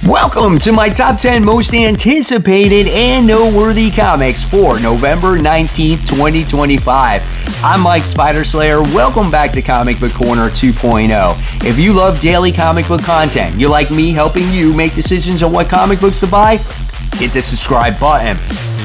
Welcome to my top 10 most anticipated and noteworthy comics for November 19th, 2025. I'm Mike Spider-Slayer. Welcome back to Comic Book Corner 2.0. If you love daily comic book content, you like me helping you make decisions on what comic books to buy, hit the subscribe button.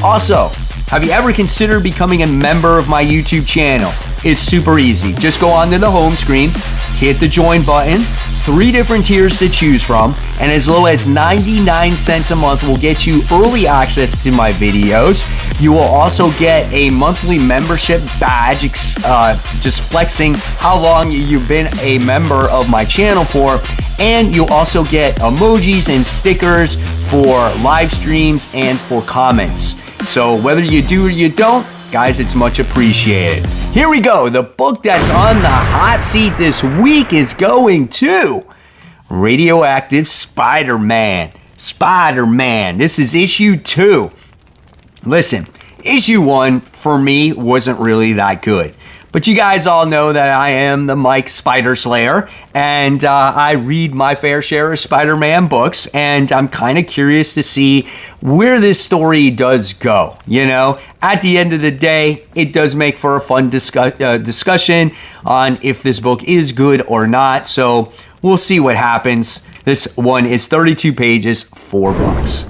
Also, have you ever considered becoming a member of my YouTube channel? It's super easy. Just go onto the home screen, hit the join button. 3 different tiers to choose from, and as low as 99 cents a month will get you early access to my videos. You will also get a monthly membership badge, just flexing how long you've been a member of my channel for, and you'll also get emojis and stickers for live streams and for comments. So whether you do or you don't, guys, it's much appreciated. Here we go. The book that's on the hot seat this week is going to Radioactive Spider-Man. Spider-Man. This is issue 2. Listen, issue 1 for me wasn't really that good. But you guys all know that I am the Mike Spider-Slayer, and I read my fair share of Spider-Man books, and I'm kind of curious to see where this story does go. You know, at the end of the day, it does make for a fun discussion on if this book is good or not, so we'll see what happens. This one is 32 pages, $4.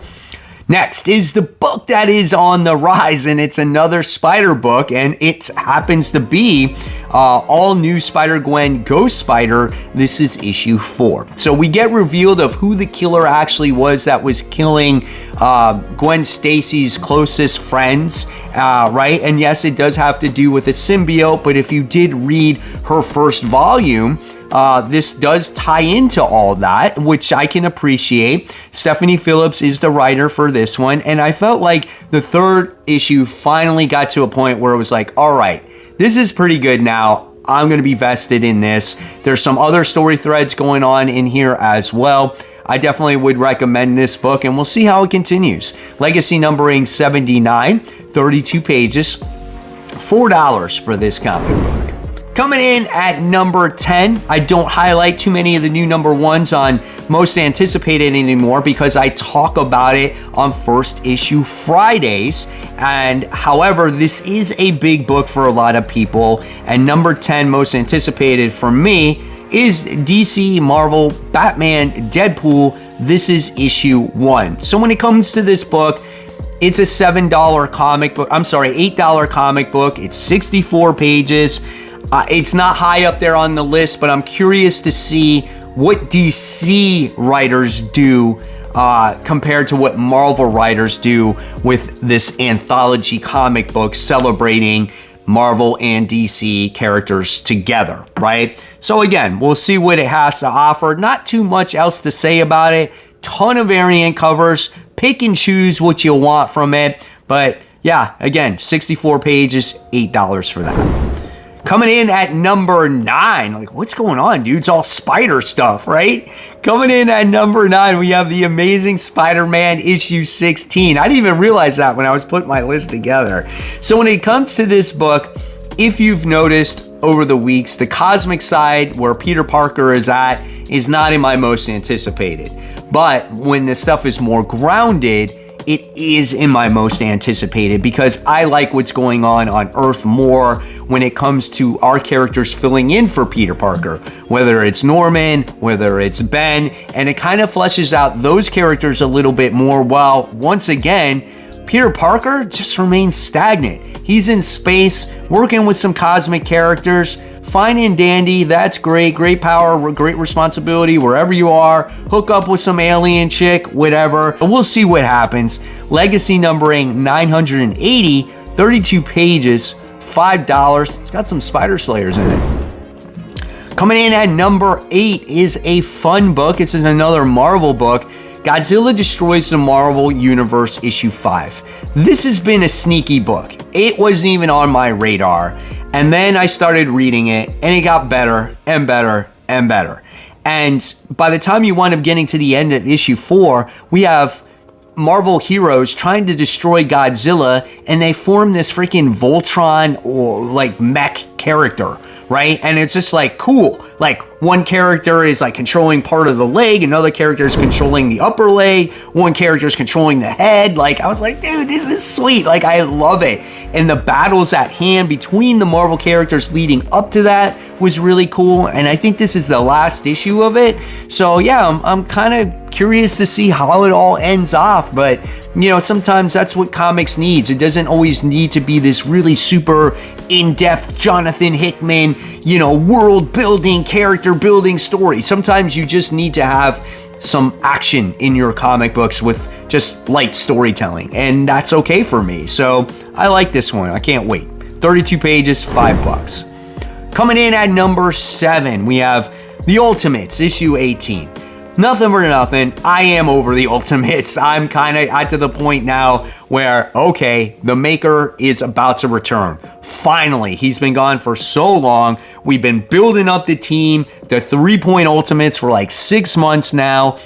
Next is the book that is on the rise, and it's another Spider book, and it happens to be all new Spider-Gwen Ghost Spider. This is issue 4. So we get revealed of who the killer actually was that was killing Gwen Stacy's closest friends, right? And yes, it does have to do with a symbiote, but if you did read her first volume, this does tie into all that, which I can appreciate. Stephanie Phillips is the writer for this one, and I felt like the 3rd issue finally got to a point where it was like, all right, this is pretty good now. I'm going to be vested in this. There's some other story threads going on in here as well. I definitely would recommend this book, and we'll see how it continues. Legacy numbering 79, 32 pages, $4 for this comic book. Coming in at number 10, I don't highlight too many of the new number 1s on most anticipated anymore because I talk about it on first issue Fridays. And however, this is a big book for a lot of people. And number 10 most anticipated for me is DC, Marvel, Batman, Deadpool. This is issue 1. So when it comes to this book, it's a $7 comic book. I'm sorry, $8 comic book. It's 64 pages. It's not high up there on the list, but I'm curious to see what DC writers do compared to what Marvel writers do with this anthology comic book celebrating Marvel and DC characters together, right? So again, we'll see what it has to offer. Not too much else to say about it. Ton of variant covers. Pick and choose what you want from it. But yeah, again, 64 pages, $8 for that. Coming in at number 9, like what's going on, dude? It's all spider stuff, right? Coming in at number 9, we have the Amazing Spider-Man issue 16. I didn't even realize that when I was putting my list together. So when it comes to this book, if you've noticed over the weeks, the cosmic side where Peter Parker is at is not in my most anticipated. But when the stuff is more grounded, it is in my most anticipated because I like what's going on Earth more when it comes to our characters filling in for Peter Parker, whether it's Norman, whether it's Ben, and it kind of fleshes out those characters a little bit more, while once again, Peter Parker just remains stagnant. He's in space, working with some cosmic characters, fine and dandy, that's great, great power, great responsibility wherever you are, hook up with some alien chick, whatever. We'll see what happens. Legacy numbering 980, 32 pages, $5. It's got some Spider Slayers in it. Coming in at number 8 is a fun book. This is another Marvel book. Godzilla Destroys the Marvel Universe issue 5. This has been a sneaky book. It wasn't even on my radar. And then I started reading it, and it got better and better and better. And by the time you wind up getting to the end of issue 4, we have Marvel heroes trying to destroy Godzilla, and they form this freaking Voltron or like mech character, right? And it's just like cool. Like one character is like controlling part of the leg, another character is controlling the upper leg, one character is controlling the head. Like I was like, dude, this is sweet. Like I love it. And the battles at hand between the Marvel characters leading up to that was really cool. And I think this is the last issue of it. So yeah, I'm kind of curious to see how it all ends off. But you know, sometimes that's what comics needs. It doesn't always need to be this really super in-depth Jonathan Hickman, you know, world building, character building story. Sometimes you just need to have some action in your comic books with just light storytelling, and that's okay for me. So I like this one. I can't wait. 32 pages, $5. Coming in at number 7, we have The Ultimates, issue 18. Nothing for nothing, I am over the Ultimates. I'm kind of to the point now where, okay, the maker is about to return. Finally, he's been gone for so long. We've been building up the team, the 3-point Ultimates for like 6 months now.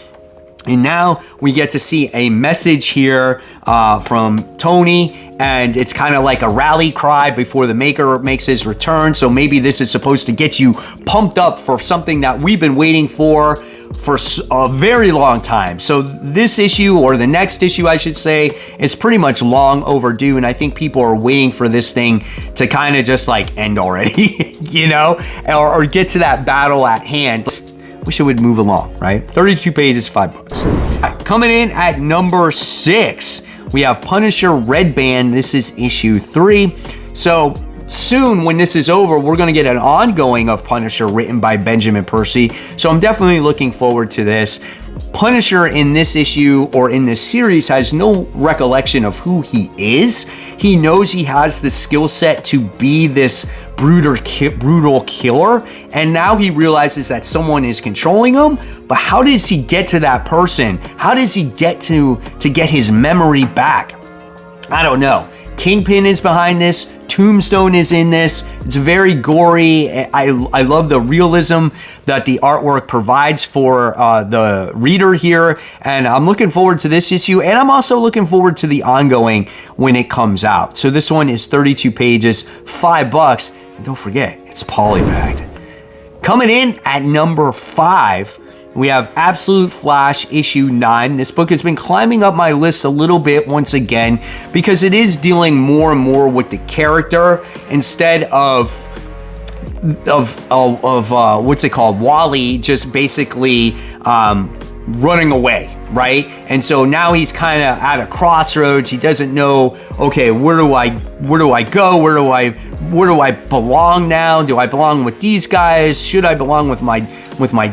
And now we get to see a message here from Tony, and it's kind of like a rally cry before the maker makes his return. So maybe this is supposed to get you pumped up for something that we've been waiting for a very long time. So this issue, or the next issue I should say, is pretty much long overdue, and I think people are waiting for this thing to kind of just like end already, you know, or get to that battle at hand. Wish it would move along, right? 32 pages, $5. Coming in at number 6, we have Punisher Red Band. This is issue 3. So soon, when this is over, we're going to get an ongoing of Punisher written by Benjamin Percy. So I'm definitely looking forward to this. Punisher in this issue, or in this series, has no recollection of who he is. He knows he has the skill set to be this brutal killer, and now he realizes that someone is controlling him. But how does he get to that person? How does he get to get his memory back? I don't know. Kingpin is behind this. Tombstone is in this. It's very gory. I love the realism that the artwork provides for the reader here, and I'm looking forward to this issue, and I'm also looking forward to the ongoing when it comes out. So this one is 32 pages, $5, and don't forget, it's polybagged. Coming in at number 5, we have Absolute Flash issue 9. This book has been climbing up my list a little bit once again because it is dealing more and more with the character instead of what's it called? Wally just basically running away, right? And so now he's kind of at a crossroads. He doesn't know, okay, where do I go? Where do I belong now? Do I belong with these guys? Should I belong with my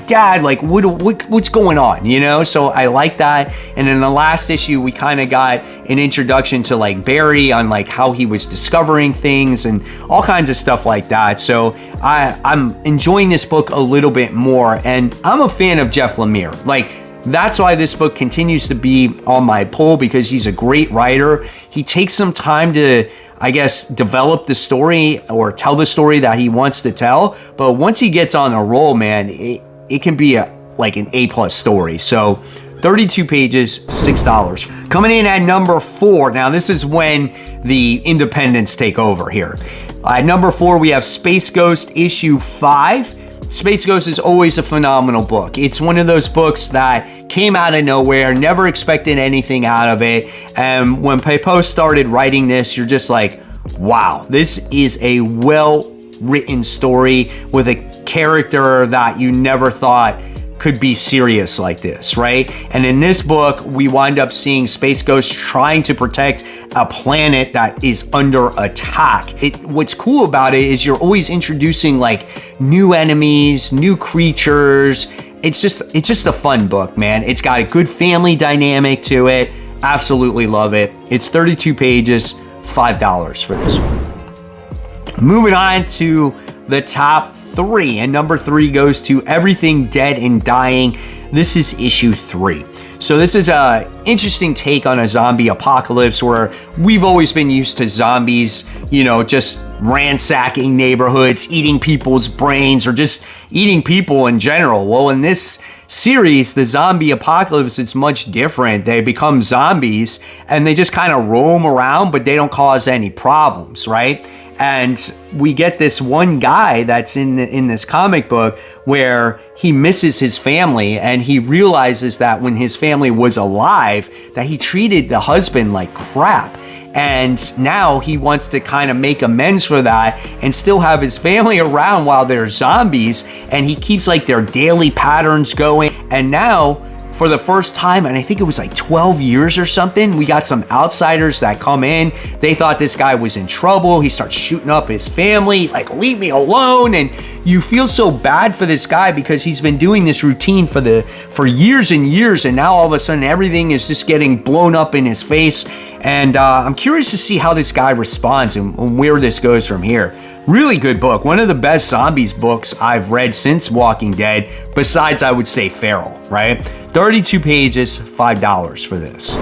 dad? Like what's going on, you know? So I like that. And in the last issue, we kind of got an introduction to like Barry on like how he was discovering things and all kinds of stuff like that. So I'm enjoying this book a little bit more, and I'm a fan of Jeff Lemire. Like, that's why this book continues to be on my pull, because he's a great writer. He takes some time to, I guess, develop the story or tell the story that he wants to tell. But once he gets on a roll, man, it can be like an A+ story. So 32 pages, $6. Coming in at number 4. Now, this is when the independents take over here. At number 4, we have Space Ghost issue 5. Space Ghost is always a phenomenal book. It's one of those books that came out of nowhere, never expected anything out of it. And when Pepo started writing this, you're just like, wow, this is a well-written story with a character that you never thought could be serious like this, right? And in this book, we wind up seeing Space Ghost trying to protect a planet that is under attack. What's cool about it is you're always introducing like new enemies, new creatures. It's just a fun book, man. It's got a good family dynamic to it. Absolutely love it. It's 32 pages, $5 for this one. Moving on to the top 3, and number 3 goes to Everything Dead and Dying. This is issue 3. So this is a interesting take on a zombie apocalypse where we've always been used to zombies, you know, just ransacking neighborhoods, eating people's brains, or just eating people in general. Well, in this series, the zombie apocalypse, it's much different. They become zombies and they just kind of roam around, but they don't cause any problems, right? And we get this one guy that's in this comic book where he misses his family, and he realizes that when his family was alive, that he treated the husband like crap. And now he wants to kind of make amends for that and still have his family around while they're zombies. And he keeps like their daily patterns going. And now, for the first time, and I think it was like 12 years or something, we got some outsiders that come in. They thought this guy was in trouble. He starts shooting up his family. He's like, leave me alone. And you feel so bad for this guy because he's been doing this routine for years and years. And now all of a sudden everything is just getting blown up in his face. And I'm curious to see how this guy responds and where this goes from here. Really good book. One of the best zombies books I've read since Walking Dead, besides, I would say, Feral, right? 32 pages, $5 for this.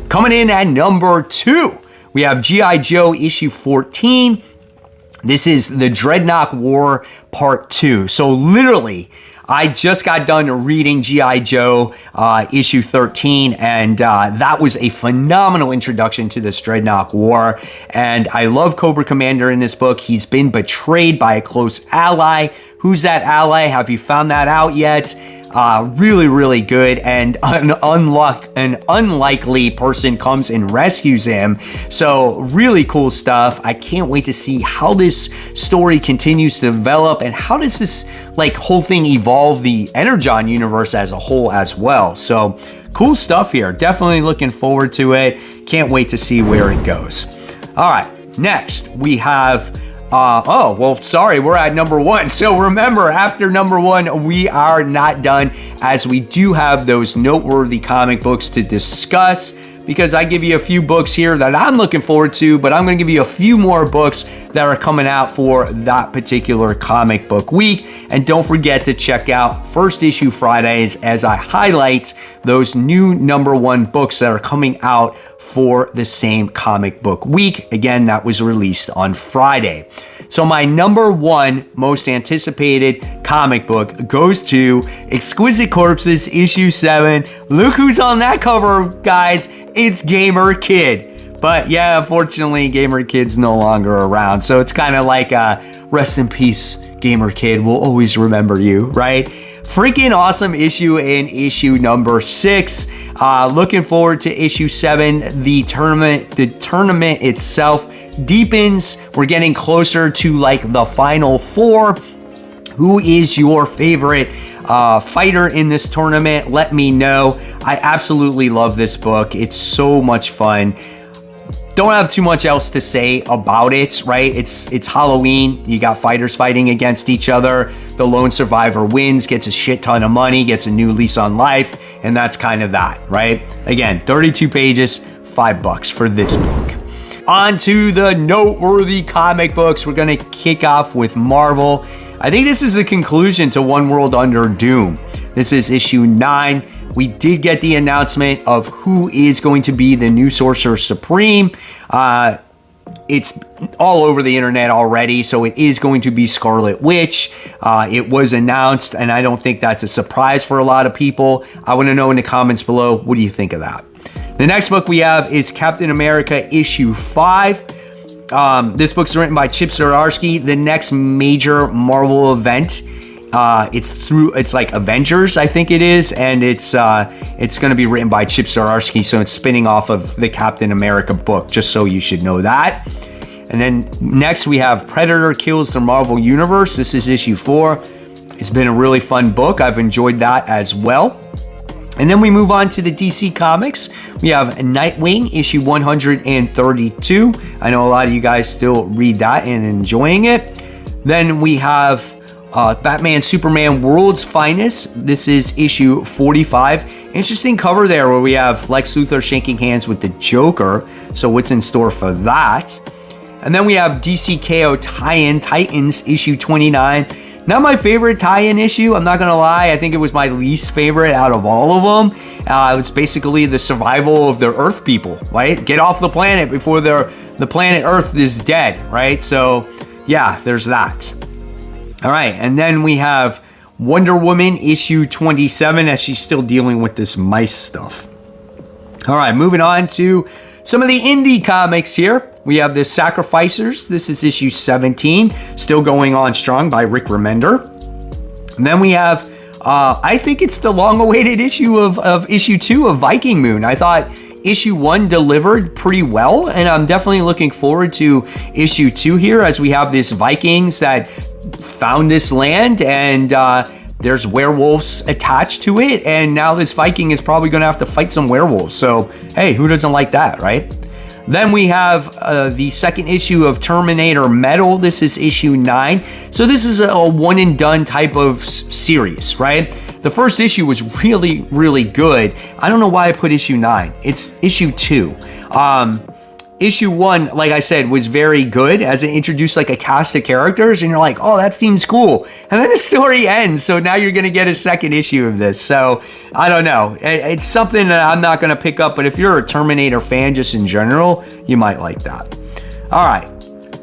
Coming in at number 2, we have G.I. Joe issue 14. This is the Dreadnought War Part 2. So literally, I just got done reading G.I. Joe issue 13, and that was a phenomenal introduction to this Dreadnought War. And I love Cobra Commander in this book. He's been betrayed by a close ally. Who's that ally? Have you found that out yet? Really, really good, and an unlikely person comes and rescues him. So really cool stuff. I can't wait to see how this story continues to develop, and how does this like whole thing evolve the Energon universe as a whole as well. So cool stuff here. Definitely looking forward to it. Can't wait to see where it goes. All right, next we have we're at number 1. So remember, after number 1, we are not done, as we do have those noteworthy comic books to discuss, because I give you a few books here that I'm looking forward to, but I'm going to give you a few more books that are coming out for that particular comic book week. And don't forget to check out First Issue Fridays as I highlight those new number 1 books that are coming out for the same comic book week. Again, that was released on Friday. So my number 1 most anticipated comic book goes to Exquisite Corpses issue 7. Look who's on that cover, guys. It's Gamer Kid. But yeah, unfortunately, Gamer Kid's no longer around. So it's kind of like rest in peace, Gamer Kid. We'll always remember you, right? Freaking awesome issue in issue number 6. Looking forward to issue 7. The tournament itself deepens. We're getting closer to like the final 4. Who is your favorite fighter in this tournament? Let me know. I absolutely love this book. It's so much fun. Don't have too much else to say about it, right? It's Halloween. You got fighters fighting against each other. The lone survivor wins, gets a shit ton of money, gets a new lease on life, and that's kind of that, right? Again, 32 pages, $5 for this book. On to the noteworthy comic books. We're gonna kick off with Marvel. I think this is the conclusion to One World Under Doom. This is issue 9. We did get the announcement of who is going to be the new Sorcerer Supreme. It's all over the internet already, so it is going to be Scarlet Witch. It was announced, and I don't think that's a surprise for a lot of people. I want to know in the comments below, what do you think of that? The next book we have is Captain America issue 5. This book's written by Chip Zdarsky. The next major Marvel event, it's like Avengers, I think it is, and it's going to be written by Chip Zdarsky, so it's spinning off of the Captain America book, just so you should know that. And then next we have Predator Kills the Marvel Universe. This is issue 4. It's been a really fun book. I've enjoyed that as well. And then we move on to the DC Comics. We have Nightwing, issue 132. I know a lot of you guys still read that and enjoying it. Then we have Batman Superman World's Finest. This is issue 45. Interesting cover there where we have Lex Luthor shaking hands with the Joker. So what's in store for that? And then we have DC KO tie-in Titans, issue 29. Not my favorite tie-in issue, I'm not gonna lie. I think it was my least favorite out of all of them. It's basically the survival of the Earth people, right? Get off the planet before the planet Earth is dead, right? So yeah, there's that. All right, and then we have Wonder Woman issue 27 as she's still dealing with this mice stuff. All right, moving on to some of the indie comics here. we have the Sacrificers. This is issue 17, still going on strong by Rick Remender. And then we have, I think it's the long-awaited issue of issue 2 of Viking Moon. I thought issue 1 delivered pretty well, and I'm definitely looking forward to issue 2 here, as we have these Vikings that found this land, and there's werewolves attached to it, and now this Viking is probably going to have to fight some werewolves. So, hey, who doesn't like that, right? Then we have the second issue of Terminator Metal. This is issue 9. So this is a one and done type of series, right? The first issue was really, really good. I don't know why I put issue 9. It's issue 2. Issue 1, like I said, was very good, as it introduced like a cast of characters, and you're like, oh, that seems cool. And then the story ends, so now you're going to get a second issue of this. So, I don't know. It's something that I'm not going to pick up, but if you're a Terminator fan just in general, you might like that. All right.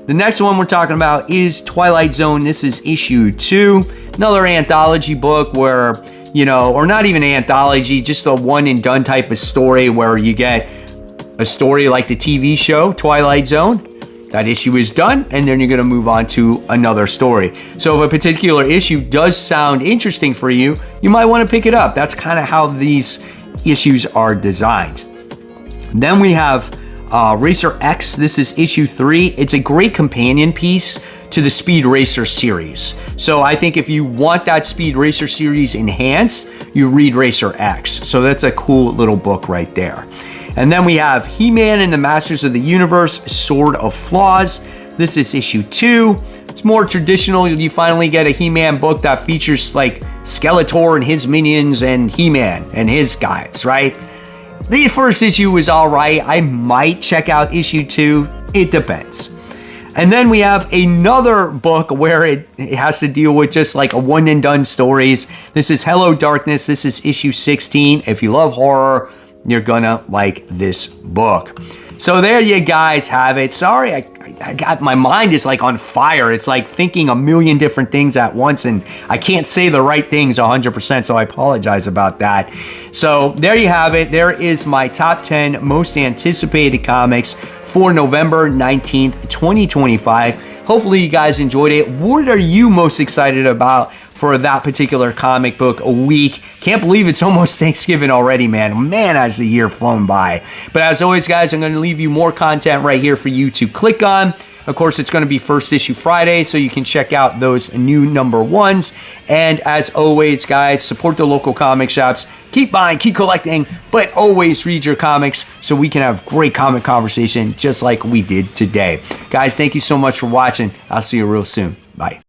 The next one we're talking about is Twilight Zone. This is issue 2. Another anthology book where, you know, or not even anthology, just a one and done type of story where you get a story like the TV show Twilight Zone. That issue is done, and then you're going to move on to another story. So if a particular issue does sound interesting for you, you might want to pick it up. That's kind of how these issues are designed. Then we have Racer X. This is issue 3. It's a great companion piece to the Speed Racer series. So I think if you want that Speed Racer series enhanced, you read Racer X. So that's a cool little book right there. And then we have He-Man and the Masters of the Universe, Sword of Flaws. This is issue 2. It's more traditional. You finally get a He-Man book that features like Skeletor and his minions and He-Man and his guys, right? The first issue was all right. I might check out issue 2. It depends. And then we have another book where it has to deal with just like a one and done stories. This is Hello Darkness. This is issue 16. If you love horror, you're gonna like this book. So there you guys have it. Sorry, I got, my mind is like on fire. It's like thinking a million different things at once, and I can't say the right things 100%, so I apologize about that. So there you have it. There is my top 10 most anticipated comics for November 19th, 2025. Hopefully you guys enjoyed it. What are you most excited about for that particular comic book a week? Can't believe it's almost Thanksgiving already, man. Man, has the year flown by. But as always, guys, I'm going to leave you more content right here for you to click on. Of course, it's going to be First Issue Friday, so you can check out those new number 1s. And as always, guys, support the local comic shops. Keep buying, keep collecting, but always read your comics so we can have great comic conversation just like we did today. Guys, thank you so much for watching. I'll see you real soon. Bye.